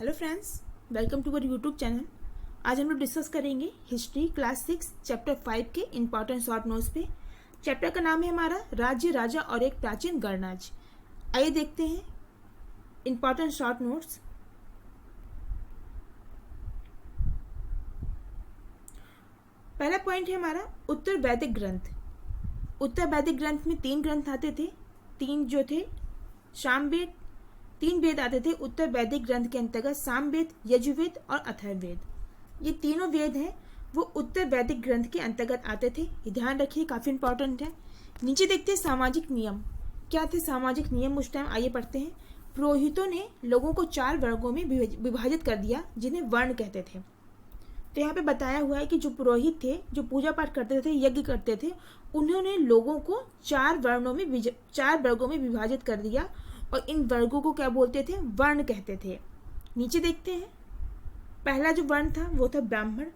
Hello friends, welcome to our YouTube channel. आज हम लोग डिस्कस करेंगे हिस्ट्री क्लास 6 चैप्टर 5 के इम्पॉर्टेंट शॉर्ट नोट्स पे। चैप्टर का नाम है हमारा राज्य, राजा और एक प्राचीन गणराज्य। आइए देखते हैं इम्पॉर्टेंट शॉर्ट नोट्स। पहला पॉइंट है हमारा उत्तर वैदिक ग्रंथ। उत्तर वैदिक ग्रंथ में 3 ग्रंथ आते थे। सामवेद, 3 वेद आते थे उत्तर वैदिक ग्रंथ के अंतर्गत, सामवेद, यजुर्वेद और अथर्ववेद। ये तीनों वेद हैं वो उत्तर वैदिक ग्रंथ के अंतर्गत आते थे। ये ध्यान रखिए, काफी इंपॉर्टेंट है। नीचे देखते हैं सामाजिक नियम। क्या थे सामाजिक नियम उस टाइम? आइए पढ़ते हैं। पुरोहितों ने लोगों को 4 वर्गों में विभाजित कर दिया, जिन्हें वर्ण कहते थे। तो यहाँ पे बताया हुआ है कि जो पुरोहित थे, जो पूजा पाठ करते थे, यज्ञ करते थे, उन्होंने लोगों को 4 वर्गों में विभाजित कर दिया और इन वर्गों को क्या बोलते थे? वर्ण कहते थे। नीचे देखते हैं। पहला जो वर्ण था वो था ब्राह्मण।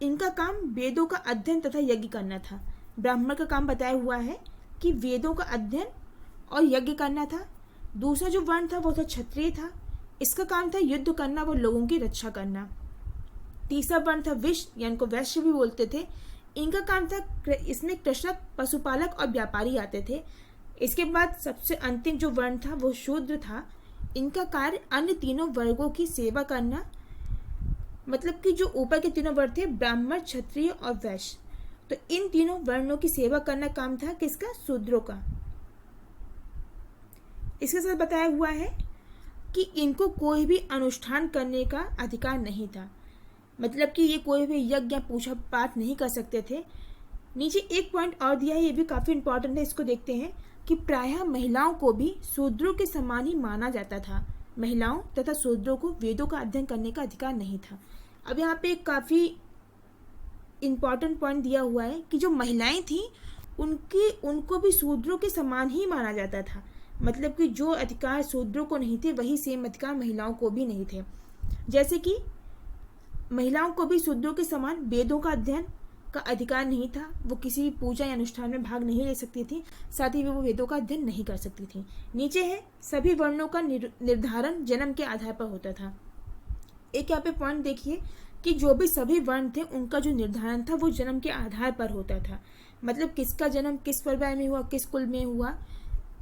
इनका काम वेदों का अध्ययन तथा यज्ञ करना था। ब्राह्मण का काम बताया हुआ है कि वेदों का अध्ययन और यज्ञ करना था। दूसरा जो वर्ण था वो था क्षत्रिय था। इसका काम था युद्ध करना व लोगों की रक्षा करना। तीसरा वर्ण था वैश्य, यानी को वैश्य भी बोलते थे। इनका काम था, इसमें कृषक, पशुपालक और व्यापारी आते थे। इसके बाद सबसे अंतिम जो वर्ण था वो शूद्र था। इनका कार्य अन्य तीनों वर्गों की सेवा करना, मतलब कि जो ऊपर के तीनों वर्ण थे, ब्राह्मण, क्षत्रिय और वैश्य, तो इन तीनों वर्णों की सेवा करना काम था किसका? शूद्रों का। इसके साथ बताया हुआ है कि इनको कोई भी अनुष्ठान करने का अधिकार नहीं था, मतलब कि ये कोई भी यज्ञ या पूजा पाठ नहीं कर सकते थे। नीचे एक पॉइंट और दिया है, ये भी काफी इंपॉर्टेंट है, इसको देखते हैं कि प्रायः महिलाओं को भी शूद्रों के समान ही माना जाता था। महिलाओं तथा शूद्रों को वेदों का अध्ययन करने का अधिकार नहीं था। अब यहाँ पे काफी इंपॉर्टेंट पॉइंट दिया हुआ है कि जो महिलाएं थी उनको भी शूद्रों के समान ही माना जाता था, मतलब कि जो अधिकार शूद्रों को नहीं थे वही सेम अधिकार महिलाओं को भी नहीं थे। जैसे कि महिलाओं को भी शूद्रों के समान वेदों का अध्ययन का अधिकार नहीं था, वो किसी भी पूजा या अनुष्ठान में भाग नहीं ले सकती थी, साथ ही वो वेदों का अध्ययन नहीं कर सकती थी। नीचे है सभी वर्णों का निर्धारण जन्म के आधार पर होता था। एक यहाँ पे पॉइंट देखिए कि जो भी सभी वर्ण थे उनका जो निर्धारण था वो जन्म के आधार पर होता था, मतलब किसका जन्म किस परिवार में हुआ, किस कुल में हुआ,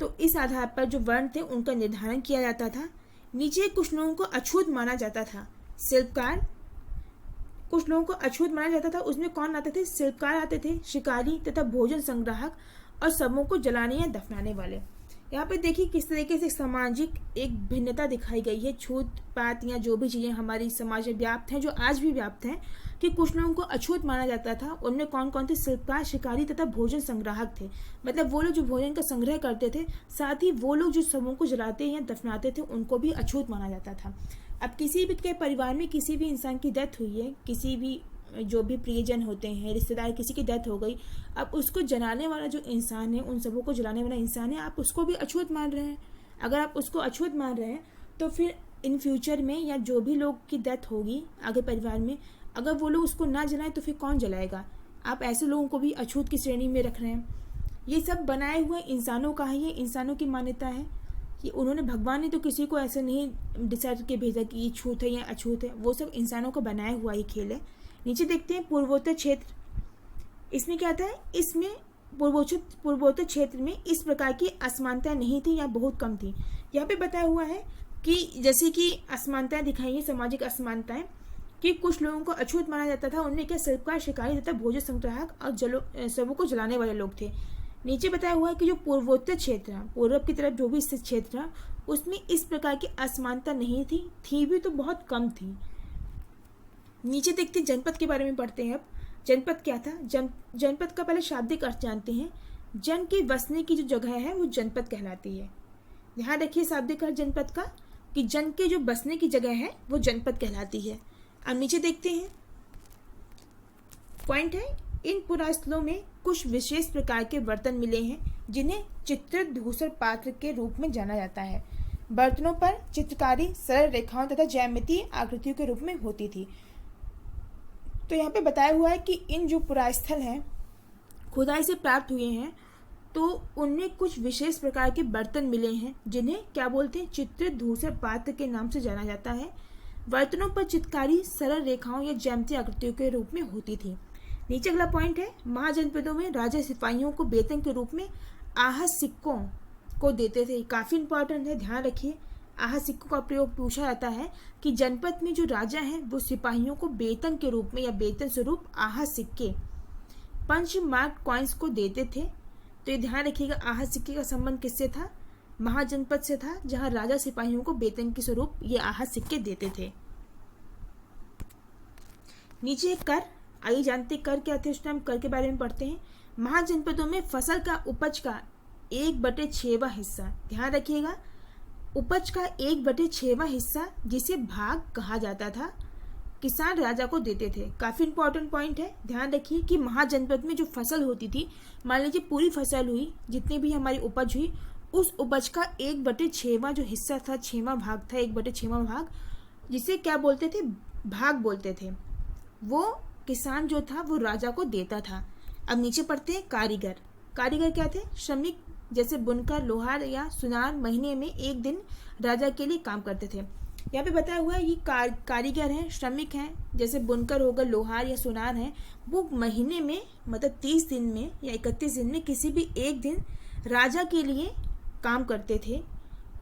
तो इस आधार पर जो वर्ण थे उनका निर्धारण किया जाता था। नीचे कुछ लोगों को अछूत माना जाता था। शिल्पकार, कुछ लोगों को अछूत माना जाता था। उसमें कौन आते थे? शिल्पकार आते थे, शिकारी तथा भोजन संग्राहक और शवों को जलाने या दफनाने वाले। यहाँ पे देखिए किस तरीके से सामाजिक एक भिन्नता दिखाई गई है। छूत पात या जो भी चीजें हमारी समाज में व्याप्त हैं, जो आज भी व्याप्त हैं, कि कुछ लोगों को अछूत माना जाता था। उनमें कौन कौन थे? शिल्पकार, शिकारी तथा भोजन संग्राहक थे, मतलब वो लोग जो भोजन का संग्रह करते थे। साथ ही वो लोग जो शवों को जलाते या दफनाते थे उनको भी अछूत माना जाता था। अब किसी भी के परिवार में किसी भी इंसान की डेथ हुई है, किसी भी जो भी प्रियजन होते हैं, रिश्तेदार, किसी की डेथ हो गई, अब उसको जलाने वाला जो इंसान है, उन सबों को जलाने वाला इंसान है, आप उसको भी अछूत मान रहे हैं। अगर आप उसको अछूत मान रहे हैं तो फिर इन फ्यूचर में या जो भी लोग की डेथ होगी आगे परिवार में, अगर वो लोग उसको ना जलाएं तो फिर कौन जलाएगा? आप ऐसे लोगों को भी अछूत की श्रेणी में रख रहे हैं। ये सब बनाए हुए इंसानों का ही, ये इंसानों की मान्यता है कि उन्होंने, भगवान ने तो किसी को ऐसे नहीं डिसाइड करके भेजा कि ये छूत है या अछूत है, वो सब इंसानों का बनाया हुआ ही खेल है। नीचे देखते हैं पूर्वोत्तर क्षेत्र। इसमें क्या था? इसमें पूर्वोत्तर क्षेत्र में इस प्रकार की असमानताएं नहीं थी या बहुत कम थी। यहाँ पे बताया हुआ है कि जैसे कि असमानताएं दिखाई है, सामाजिक असमानताएं, कि कुछ लोगों को अछूत माना जाता था। उनमें क्या? शिल्पकार, शिकारी तथा भोजन संग्राहक और शवों को जलाने वाले लोग थे। नीचे बताया हुआ है कि जो पूर्वोत्तर क्षेत्र है, पूर्व की तरफ जो भी स्थित क्षेत्र है, उसमें इस प्रकार की असमानता नहीं थी भी तो बहुत कम थी। नीचे देखते जनपद के बारे में पढ़ते हैं। अब जनपद क्या था? जनपद का पहले शाब्दिक अर्थ जानते हैं। जन के बसने की जो जगह है वो जनपद कहलाती है। ध्यान रखिए शाब्दिक अर्थ जनपद का, कि जन के जो बसने की जगह है वो जनपद कहलाती है। अब नीचे देखते हैं, पॉइंट है, इन पुरास्थलों में कुछ विशेष प्रकार के बर्तन मिले हैं जिन्हें चित्रित धूसर पात्र के रूप में जाना जाता है। बर्तनों पर चित्रकारी सरल रेखाओं तथा ज्यामितीय आकृतियों के रूप में होती थी। तो यहाँ पे बताया हुआ है कि इन जो पुरास्थल हैं, खुदाई से प्राप्त हुए हैं, तो उनमें कुछ विशेष प्रकार के बर्तन मिले हैं जिन्हें क्या बोलते हैं? चित्रित धूसर पात्र के नाम से जाना जाता है। बर्तनों पर चित्रकारी सरल रेखाओं या ज्यामितीय आकृतियों के रूप में होती थी। नीचे अगला पॉइंट है, महाजनपदों में राजा सिपाहियों को वेतन के रूप में आहत सिक्कों को देते थे। काफ़ी इंपॉर्टेंट है, ध्यान रखिए। आहत सिक्कों का प्रयोग पूछा जाता है कि जनपद में जो राजा हैं वो सिपाहियों को वेतन के रूप में या वेतन स्वरूप आहत सिक्के पंच मार्क कॉइन्स को देते थे। तो ये ध्यान रखिएगा, आहत सिक्के का संबंध किससे था? महाजनपद से था, जहां राजा सिपाहियों को वेतन के स्वरूप ये आहत सिक्के देते थे। नीचे कर, आइए जानते कर क्या थे उस टाइम, कर के बारे में पढ़ते हैं। महाजनपदों में फसल का उपज का 1/6वां हिस्सा, ध्यान रखिएगा, उपज का 1/6वां हिस्सा जिसे भाग कहा जाता था, किसान राजा को देते थे। काफी इंपॉर्टेंट पॉइंट है, ध्यान रखिए कि महाजनपद में जो फसल होती थी, मान लीजिए पूरी फसल हुई, जितनी भी हमारी उपज हुई, उस उपज का 1/6वां जो हिस्सा था, 6वां भाग था, 1/6वां भाग, जिसे क्या बोलते थे? भाग बोलते थे। वो किसान जो था वो राजा को देता था। अब नीचे पढ़ते हैं कारीगर। कारीगर क्या थे? श्रमिक, जैसे बुनकर, लोहार या सुनार महीने में एक दिन राजा के लिए काम करते थे। यहाँ पे बताया हुआ है ये कारीगर हैं, श्रमिक हैं, जैसे बुनकर होगा, लोहार या सुनार हैं, वो महीने में मतलब 30 दिन में या 31 दिन में किसी भी एक दिन राजा के लिए काम करते थे।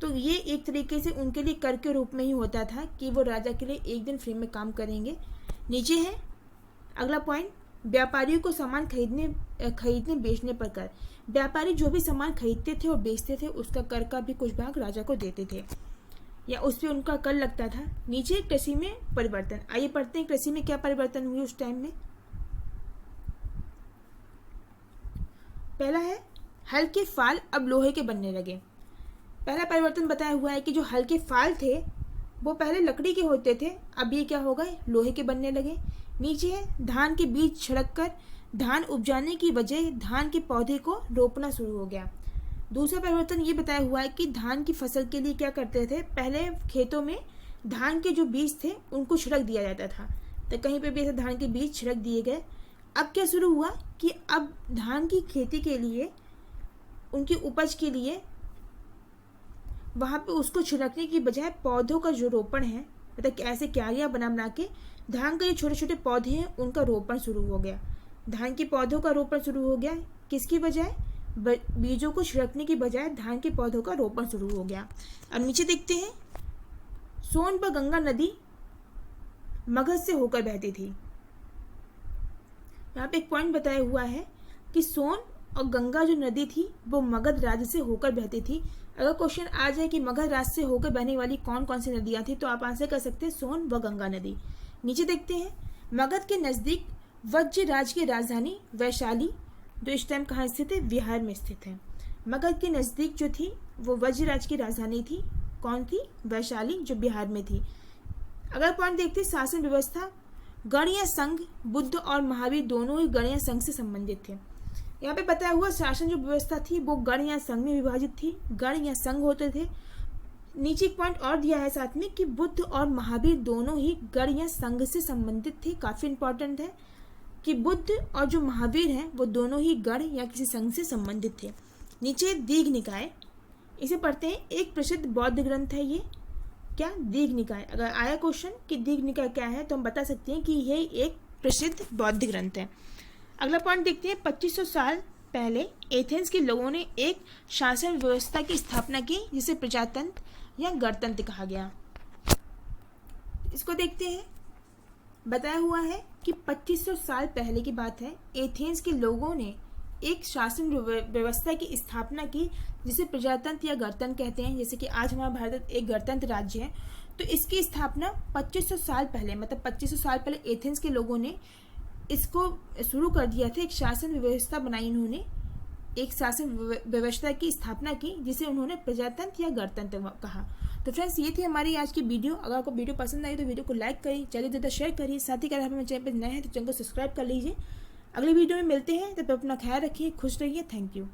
तो ये एक तरीके से उनके लिए कर के रूप में ही होता था कि वो राजा के लिए एक दिन फ्री में काम करेंगे। नीचे है अगला पॉइंट, व्यापारियों को सामान खरीदने बेचने पर कर। व्यापारी जो भी सामान खरीदते थे और बेचते थे उसका कर का भी कुछ भाग राजा को देते थे या उस पर उनका कर लगता था। नीचे कृषि में परिवर्तन, आइए पढ़ते हैं कृषि में क्या परिवर्तन हुए उस टाइम में। पहला है, हल के फाल अब लोहे के बनने लगे। पहला परिवर्तन बताया हुआ है कि जो हल के फाल थे वो पहले लकड़ी के होते थे, अब ये क्या हो गए? लोहे के बनने लगे। नीचे है, धान के बीज छिड़क कर धान उपजाने की बजाय धान के पौधे को रोपना शुरू हो गया। दूसरा परिवर्तन ये बताया हुआ है कि धान की फसल के लिए क्या करते थे? पहले खेतों में धान के जो बीज थे उनको छिड़क दिया जाता था, तो कहीं पे भी ऐसे धान के बीज छिड़क दिए गए। अब क्या शुरू हुआ कि अब धान की खेती के लिए, उनकी उपज के लिए वहाँ पे उसको छिड़कने की बजाय पौधों का जो रोपण है, मतलब ऐसे क्यारियाँ बना के धान के जो छोटे छोटे पौधे हैं उनका रोपण शुरू हो गया। धान के पौधों का रोपण शुरू हो गया, किसकी बजाय? बीजों को छिड़कने की बजाय धान के पौधों का रोपण शुरू हो गया। अब नीचे देखते हैं, सोन व गंगा नदी मगध से होकर बहती थी। यहाँ पे एक पॉइंट बताया हुआ है कि सोन और गंगा जो नदी थी वो मगध राज्य से होकर बहती थी। अगर क्वेश्चन आ जाए कि मगध राज्य से होकर बहने वाली कौन कौन सी नदियां थी तो आप आंसर कर सकते हैं सोन व गंगा नदी। नीचे देखते हैं, मगध के नज़दीक वज्र राज की राजधानी वैशाली, जो इस टाइम कहाँ स्थित है? बिहार में स्थित है। मगध के नज़दीक जो थी वो वज्र राज की राजधानी थी, कौन थी? वैशाली, जो बिहार में थी। अगला पॉइंट देखते हैं, शासन व्यवस्था। गण या संघ, बुद्ध और महावीर दोनों ही गण या संघ से संबंधित थे। यहाँ पे बताया हुआ शासन जो व्यवस्था थी वो गण या संघ में विभाजित थी, गण या संघ होते थे। नीचे एक पॉइंट और दिया है साथ में कि बुद्ध और महावीर दोनों ही गण या संघ से संबंधित थे। काफी इंपॉर्टेंट है कि बुद्ध और जो महावीर हैं वो दोनों ही गण या किसी संघ से संबंधित थे। नीचे दीघ निकाय, इसे पढ़ते हैं, एक प्रसिद्ध बौद्ध ग्रंथ है ये। क्या? दीघ निकाय। अगर आया क्वेश्चन कि दीघ निकाय क्या है तो हम बता सकते हैं कि यह एक प्रसिद्ध बौद्ध ग्रंथ है। अगला पॉइंट देखते हैं, 2500 साल पहले एथेंस के लोगों ने एक शासन व्यवस्था की स्थापना की जिसे प्रजातंत्र या गणतंत्र कहा गया। इसको देखते हैं, बताया हुआ है कि 2500 साल पहले की बात है, एथेंस के लोगों ने एक शासन व्यवस्था की स्थापना की जिसे प्रजातंत्र या गणतंत्र कहते हैं। जैसे कि आज हमारा भारत एक गणतंत्र राज्य है, तो इसकी स्थापना 2500 साल पहले, मतलब 2500 साल पहले एथेंस के लोगों ने इसको शुरू कर दिया था। एक शासन व्यवस्था बनाई उन्होंने, एक शासन व्यवस्था की स्थापना की जिसे उन्होंने प्रजातंत्र या गणतंत्र कहा। तो फ्रेंड्स, ये थी हमारी आज की वीडियो। अगर आपको वीडियो पसंद आई तो वीडियो को लाइक करिए, ज़्यादा से ज़्यादा शेयर करिए। साथ ही अगर आप हमारे चैनल पर नए हैं तो चैनल को सब्सक्राइब कर लीजिए। अगले वीडियो में मिलते हैं, तब तक अपना ख्याल रखिए, खुश रहिए। Thank you.